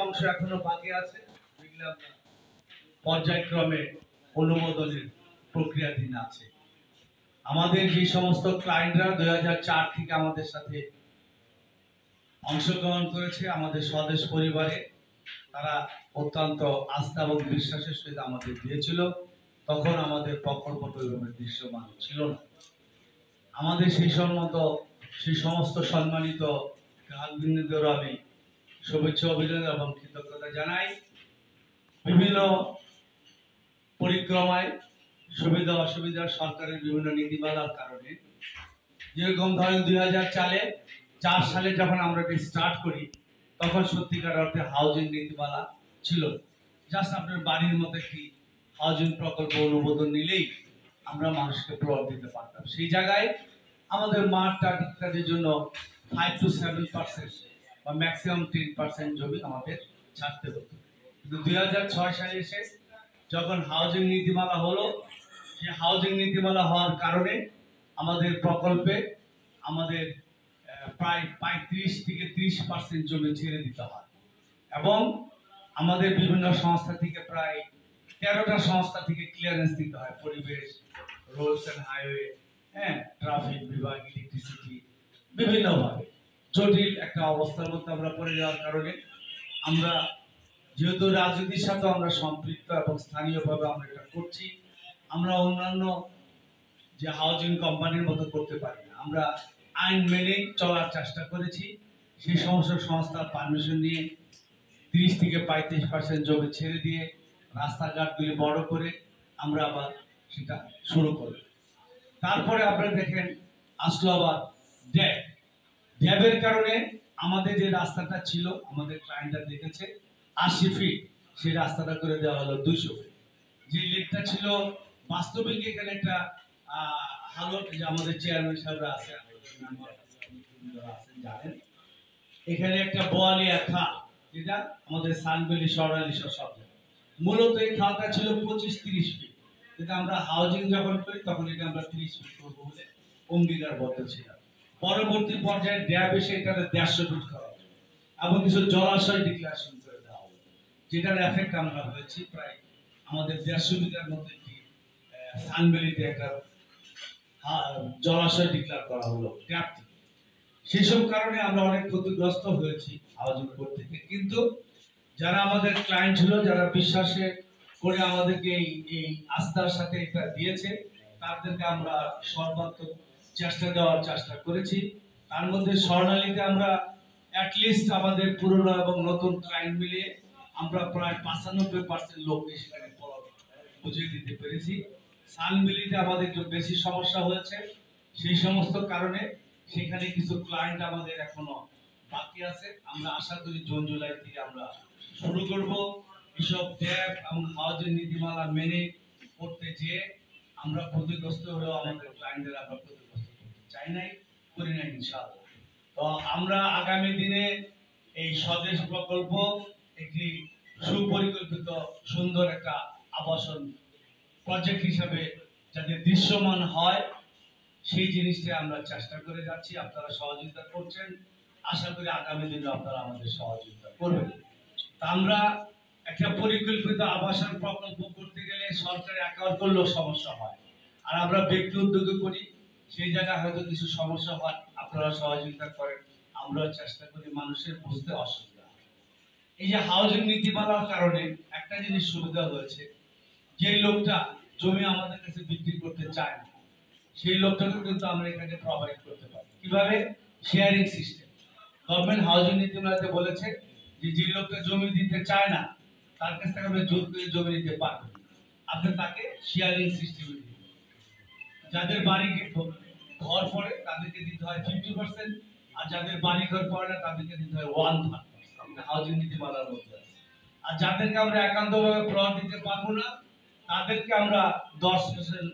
অংশ এখনো বাকি আছে, যেগুলো আমরা পর্যায়ক্রমে অনুমোদনের প্রক্রিয়াধীন আছে। আমাদের যে সমস্ত ক্লায়েন্টরা 2004 থেকে আমাদের সাথে অংশগ্রহণ করেছে আমাদের স্বদেশ পরিবারে, তারা অত্যন্ত আস্থা এবং বিশ্বাসের সহিত আমাদের দিয়েছিল। তখন আমাদের প্রকল্পটা ওইভাবে দৃশ্যমান ছিল না। আমাদের সেই সমস্ত সম্মানিত গ্রাহকবৃন্দদেরও আমি শুভেচ্ছা অভিনন্দন এবং কৃতজ্ঞতা জানাই। বিভিন্ন পরিক্রমায় সুবিধা অসুবিধা সরকারের বিভিন্ন নীতিমালার কারণে, যেরকম ধরেন 2004 সালে যখন আমরা স্টার্ট করি, তখন সত্যিকার অর্থে হাউজিং নীতিমালা ছিল। জাস্ট আপনার বাড়ির মতো একটি হাউজিং প্রকল্প অনুমোদন নিলেই আমরা মানুষকে প্লট দিতে পারতাম। সেই জায়গায় আমাদের মাঠ টাট ইত্যাদির জন্য 5 to 7% বা ম্যাক্সিমাম 10% জমি আমাদের ছাড়তে হতো। কিন্তু 2006 সালে এসে যখন হাউজিং নীতিমালা হলো, সেই হাউজিং নীতিমালা হওয়ার কারণে আমাদের প্রকল্পে আমাদের প্রায় 35 থেকে 30% জমি ছেড়ে দিতে হয় এবং আমাদের বিভিন্ন সংস্থা থেকে প্রায় 13টা সংস্থা থেকে ক্লিয়ারেন্স দিতে হয়। পরিবেশ, রোডস এন্ড হাইওয়ে, ট্রাফিক বিভাগ, ইলেকট্রিসিটি, বিভিন্নভাবে জটিল একটা অবস্থার মধ্যে আমরা পড়ে যাওয়ার কারণে আমরা, যেহেতু রাজনীতির সাথে আমরা সম্পৃক্ত এবং স্থানীয়ভাবে আমরা এটা করছি, আমরা অন্যান্য যে হাউজিং কোম্পানির মতো করতে পারি না। আমরা আইন মেনে চলার চেষ্টা করেছি। সেই সমস্ত সংস্থার পারমিশন নিয়ে 30 থেকে 35% জমি ছেড়ে দিয়ে রাস্তাঘাটগুলি বড় করে আমরা আবার সেটা শুরু করি। তারপরে আপনারা দেখেন আসলো আবার ড্যাবের কারণে আমাদের যে রাস্তাটা ছিল, আমাদের ক্লায়েন্টরা দেখেছে 80 ফিট, সেই রাস্তাটা করে দেওয়া হলো 200 ফিট। যে লেকটা ছিল বাস্তবিক এখানে একটা হালত, যে আমাদের চেয়ারম্যান সাহেবরা আছে জানেন, এখানে একটা বোয়ালিয়া খাল, যেটা আমাদের সানবেলি সরালি সব। মূলত এই খালটা ছিল 25-30 ফিট, কিন্তু আমরা হাউজিং যখন করি তখন এটা আমরা 30 ফিট করবো বলে অঙ্গীকারবদ্ধ ছিলাম। পরবর্তী পর্যায়ে ড্যাব এসে এটাকে 150 ফিট করা হবে এবং কিছু জলাশয় ডিক্লারেশন করে দেওয়া হবে, যেটার এফেক্ট আমরা হয়েছি প্রায় আমাদের 150 বিঘার মতো একটি সানবেলিতে একটা জলাশয় ডিক্লেয়ার করা হলো ড্যাব থেকে। সেসব কারণে আমরা অনেক ক্ষতিগ্রস্ত হয়েছি হাউজিং বোর্ড থেকে। কিন্তু যারা আমাদের ক্লায়েন্ট ছিল, যারা বিশ্বাসে করে আমাদেরকে এই আস্থার সাথে এটা দিয়েছে, তাদেরকে আমরা সর্বাত্মক চেষ্টা করেছি। তার মধ্যে স্বর্ণালীতে আমরা অ্যাটলিস্ট আমাদের পুরনো এবং নতুন ক্লায়েন্ট মিলিয়ে আমরা প্রায় 95% লোককে সেখানে বুঝিয়ে দিতে পেরেছি। সানবিলিতে আমাদের একটু বেশি সমস্যা হয়েছে, সেই সমস্ত কারণে সেখানে কিছু ক্লায়েন্ট আমাদের এখনো বাকি আছে। আমরা আশা করি জুন জুলাই থেকে আমরা শুরু করব এসব ট্যাব এবং হাউজিং নীতিমালা মেনে করতে, যে আমরা ক্ষতিগ্রস্ত হলেও আমাদের ক্লায়েন্টদের আমরা ক্ষতিগ্রস্ত করতে চাই নাই, করি নাই ইনশাআল্লাহ। তো আমরা আগামী দিনে এই স্বদেশ প্রকল্প একটি সুপরিকল্পিত সুন্দর একটা আবাসন প্রজেক্ট হিসাবে যাতে দৃশ্যমান হয়, সেই জিনিসটা আমরা চেষ্টা করে যাচ্ছি। আপনারা সহযোগিতা করছেন, আশা করি আগামী দিনে আপনারা আমাদের সহযোগিতা করবেন। তা আমরা একটা পরিকল্পিত আবাসন প্রকল্প করতে গেলে সরকারি অ্যাকাউন্ট করলেও সমস্যা হয়, আর আমরা ব্যক্তি উদ্যোগে করি, সেই জায়গায় হয়তো কিছু সমস্যা হয়। আপনারা সহযোগিতা করেন, আমরা চেষ্টা করি মানুষের বুঝতে অসুবিধা। এই যে হাউজিং নীতিমালার কারণে একটা জিনিস সুবিধা হয়েছে, যে লোকটা জমি আমাদের কাছে বিক্রি করতে চায় না, সেই লোকটাকে কিন্তু আমরা এখানে প্রোভাইড করতে পারি। কিভাবে? Sharing system. গভর্নমেন্ট হাউজিং নীতিমালাতে বলেছে যে যে লোকটা জমি দিতে চায় না, তার কাছ থেকে আমরা জোর করে জমি নিতে পারবো, আপনি তাকে শেয়ারিং সিস্টেমে দিবেন। যাদের বাড়ি ঘর পড়ে তাদেরকে দিতে হয় 50%, আর যাদের বাড়ি ঘর পড়ে না তাদেরকে দিতে হয় 1/3। হাউজিং নীতিমালার মধ্যে আছে। আর যাদেরকে আমরা একান্তভাবে প্লট দিতে পারবো না, তাদেরকে আমরা 10%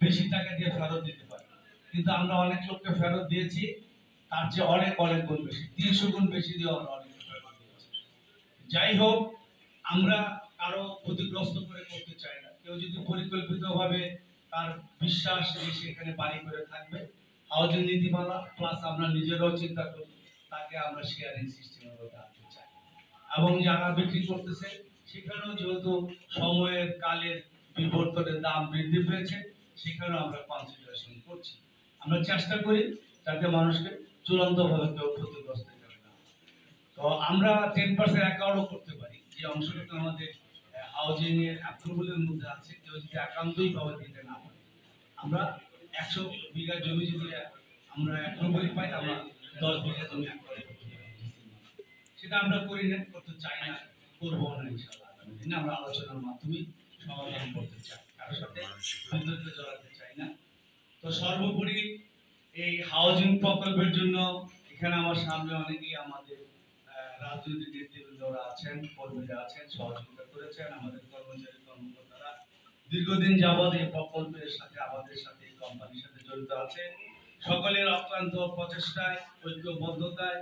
বেশি টাকা দিয়ে ফেরত দিতে পারি। কিন্তু আমরা অনেক লোককে ফেরত দিয়েছি, তার চেয়ে অনেক অনেক গুণ বেশি, 300 গুণ বেশি দিয়ে আমরা অনেককে ফেরত দিয়েছি। যাই হোক, আমরা কারো ক্ষতিগ্রস্ত করে করতে চাই না। কেউ যদি পরিকল্পিতভাবে তার বিশ্বাস সেখানে বাড়ি করে থাকবে, হাউজিং নীতিমালা প্লাস আমরা নিজেরাও চিন্তা করি, তাকে আমরা শেয়ারিং সিস্টেমের মধ্যে আনতে চাই। এবং যারা বিক্রি করতেছে সেখানেও যেহেতু সময়ের কালের বিবর্তনে দাম বৃদ্ধি পেয়েছে, সেখানেও আমরা কনসিডারেশন করছি। আমরা চেষ্টা করি যাতে মানুষকে চূড়ান্তভাবে কেউ ক্ষতিগ্রস্ত করে না। তো আমরা 10% অ্যাকাউন্টও করতে পারি, যে অংশটুকু আমাদের হাউজিং এর অ্যাপ্রুভালের মধ্যে আছে। কেউ যদি একান্তই ভাবে দিতে না পারে, আমরা 100 বিঘা জমি যদি আমরা অ্যাপ্রুভাল পাই, আমরা 10 বিঘা জমি অ্যাকাউন্ট করতে পারি। সেটা আমরা করি না, করতে চাই না, করবো না ইনশাআল্লাহ। আমরা আলোচনার মাধ্যমে সমাধান করতে চাই, কারোর সাথে বিতর্কে জড়াতে চাই না। তো সর্বোপরি এই হাউজিং প্রকল্পের জন্য এখানে আমার সামনে অনেকেই আমাদের রাজনৈতিক নেতৃবৃন্দরা আছেন, কর্মীরা আছেন, সহযোগিতা করেছেন। আমাদের কর্মচারী কর্মকর্তারা দীর্ঘদিন যাবৎ এই প্রকল্পের সাথে আমাদের সাথে এই কোম্পানির সাথে জড়িত আছে। সকলের অক্লান্ত প্রচেষ্টায়, ঐক্যবদ্ধতায়,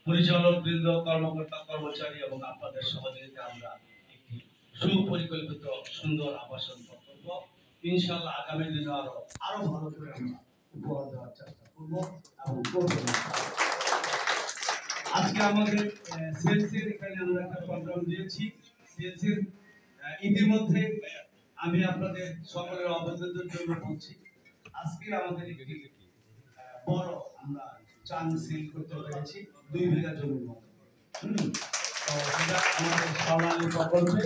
পরিচালক বৃন্দ, কর্মকর্তা কর্মচারী এবং আপনাদের সহযোগিতায় আমরা একটি সুপরিকল্পিত সুন্দর আবাসন প্রকল্প ইনশাআল্লাহ আগামী দিনে আরো ভালো করে আমরা উপহার দেওয়ার চেষ্টা করব এবং করব। আজকে আমাদের সেলসের এখানে আমরা একটা প্রোগ্রাম দিয়েছি। সেলসের ইতিমধ্যে আমি আপনাদের সকলের অবগতির জন্য বলছি, আজকে আমাদের একটি বড় আমরা চান্স সেল করতে পেরেছি 2 বিঘা জমির মতো। তো সেটা আমাদের স্বর্ণালী প্রকল্পে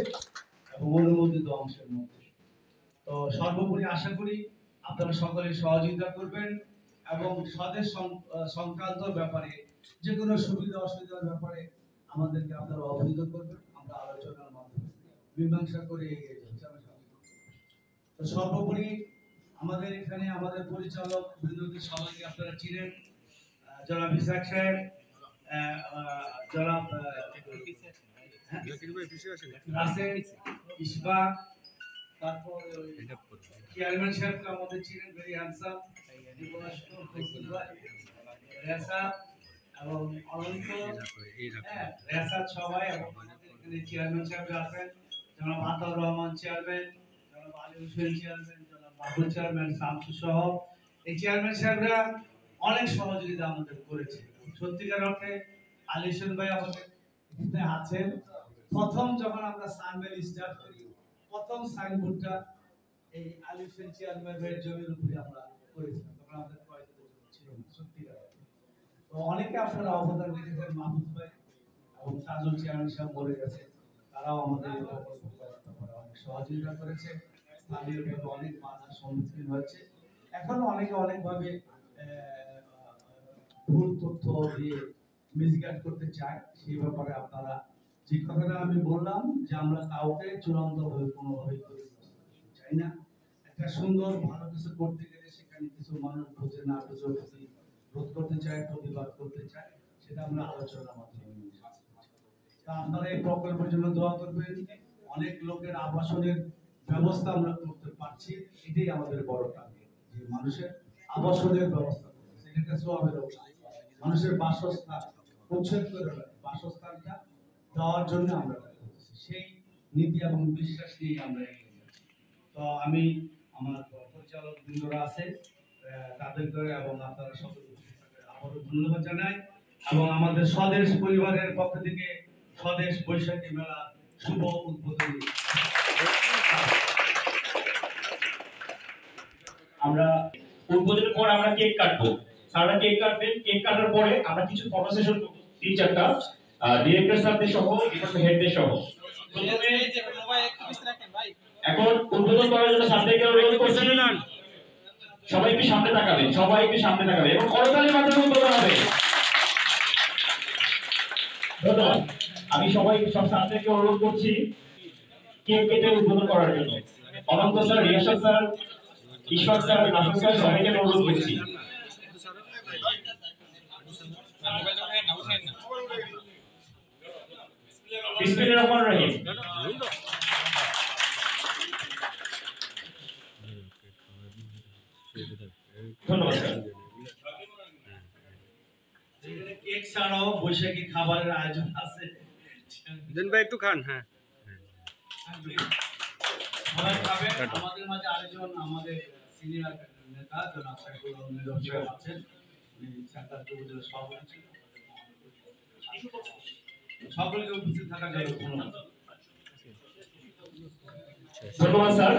এবং অনুমোদিত অংশের মধ্যে। তো সর্বোপরি আশা করি আপনারা সকলে সহযোগিতা করবেন এবং স্বদেশ সংক্রান্ত ব্যাপারে যে কোনো সুবিধা অসুবিধার ব্যাপারে আমাদেরকে আপনারা অবহিত করবেন। আমরা আলোচনার মাধ্যমে মীমাংসা করে এগিয়ে যাচ্ছি। তো সর্বোপরি আমাদের এখানে আমাদের পরিচালক বৃন্দকে সবাইকে আপনারা চিনেন, জনাব ইসাক সাহেব, জনাব রাসেল, ইশফাক, তারপর চেয়ারম্যান সাহেবকে আমাদের চিনেন, ভেরি হ্যান্ডসাম, রেসা এবং অনন্ত, রেসা সবাই, এবং এখানে চেয়ারম্যান সাহেব আছেন, জনাব আতাউর রহমান চেয়ারম্যান, জনাব আলী হোসেন চেয়ারম্যান, জনাব বাবুল চেয়ারম্যান, শামসু সহ এই চেয়ারম্যান সাহেবরা অনেক সহযোগিতা আমাদের করেছে। সত্যিকার অর্থে আলী হোসেন ভাই আমাদের এখানে আছেন। প্রথম যখন আমরা সানমেল স্টার্ট করি, প্রথম সাইনবোর্ডটা এই আলী হোসেন চেয়ারম্যানের জমির উপরে আমরা করেছিলাম, তখন আমাদের কয়েকটা ছিল না। সত্যিকার তো অনেকে আপনারা অবদান রেখেছেন, মাহমুদ ভাই এবং তাজুল চেয়ারম্যান সাহেব বলে গেছে, তারাও আমাদের এই প্রকল্প করার ব্যাপারে অনেক সহযোগিতা করেছে। স্থানীয়ভাবে অনেক বাধার সম্মুখীন হয়েছে, এখনো অনেকে অনেকভাবে ভুল তথ্য দিয়ে মিসগাইড করতে চায়। সেই ব্যাপারে আপনারা যে কথাটা আমি বললাম যে আমরা কাউকে চূড়ান্তভাবে কোনোভাবে চাই না। একটা সুন্দর ভালো কিছু করতে গেলে সেখানে কিছু মানুষ বুঝে না বুঝে রোধ করতে চায়, প্রতিবাদ করতে চায়, সেটা আমরা আলোচনার মাধ্যমে আপনারা এই প্রকল্পের জন্য দোয়া করবেন। অনেক লোকের আবাসনের ব্যবস্থা আমরা করতে পারছি, এটাই আমাদের বড় টার্গেট, যে মানুষের আবাসনের ব্যবস্থা সেটা সোয়াবের মানুষের বাসস্থান উচ্ছেদ করে বাসস্থানটা দেওয়ার জন্য আমরা সেই নীতি এবং বিশ্বাস নিয়ে আমরা এগিয়ে যাচ্ছি। তো আমি আমার পরিচালক বৃন্দরা আছে তাদেরকে এবং আপনারা সকলকে আবারও ধন্যবাদ জানাই এবং আমাদের স্বদেশ পরিবারের পক্ষ থেকে স্বদেশ বৈশাখী মেলা শুভ উদ্বোধনী। আমরা উদ্বোধনের পর আমরা কেক কাটবো, সারা কেক কাটবেন। কেক কাটার পরে আমরা কিছু ফটো সেশন 3-4টা ডিরেক্টর স্যারদের সহ ডিপার্টমেন্ট হেডদের সহ প্রথমে এখন উদ্বোধন করার জন্য সামনেকে অনুরোধ করছেন, সবাই একটু সামনে তাকাবেন, সবাই একটু সামনে তাকাবেন এবং করতালির মাধ্যমে উদ্বোধন হবে। ধন্যবাদ। আমি সবাই সব সামনেকে অনুরোধ করছি কেক কেটে উদ্বোধন করার জন্য। অনন্ত স্যার, রিয়াসাদ স্যার, ঈশ্বর স্যার, নাসর স্যার সবাইকে অনুরোধ করছি। বিসমিল্লাহির রহমানির রহিম। ধন্যবাদ স্যার। কেক ছাড়াও বৈশাখী খাবারের আয়োজন আছে, দিন ভাই একটু খান। হ্যাঁ, সবাই খাবেন। আমাদের মাঝে আরেকজন আমাদের সিনিয়র নেতা জনাব সাইফুল সাহেব আছেন, উনি সেন্টার উপজেলা সভাপতি। সকলকে উপস্থিত থাকার জন্য ধন্যবাদ। ধন্যবাদ স্যার।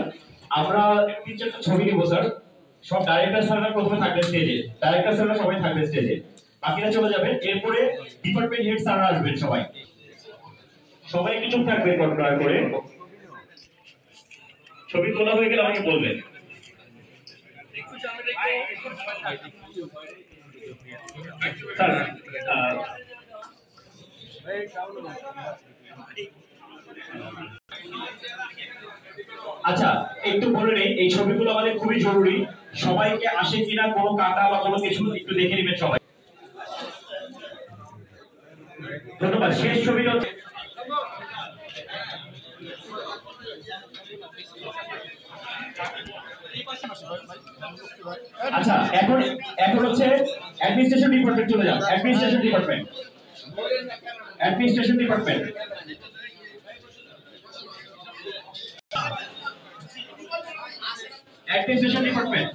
আমরা তিন চারটা ছবি নিব স্যার। সব ডাইরেক্টর স্যাররা প্রথমে থাকবে স্টেজে, ডাইরেক্টর স্যাররা সবাই থাকবে স্টেজে, বাকিরা চলে যাবেন। এরপরে ডিপার্টমেন্ট হেড স্যাররা আসবেন। সবাই সবাই একটু চুপ থাকবেন দয়া করে। ছবি তোলা হয়ে গেলে আমাকে বলবেন। স্যার আচ্ছা, একটু বলে নেই, এই ছবিগুলো আমাদের খুবই জরুরি। সবাইকে আসে কিনা কোনো কাটা বা কোনো কিছু একটু দেখে নেবেন সবাই। ধন্যবাদ। শেষ ছবিটা আচ্ছা, এখন এখন হচ্ছে অ্যাডমিনিস্ট্রেশন ডিপার্টমেন্ট চলে যান। Administration department, administration department. Administration department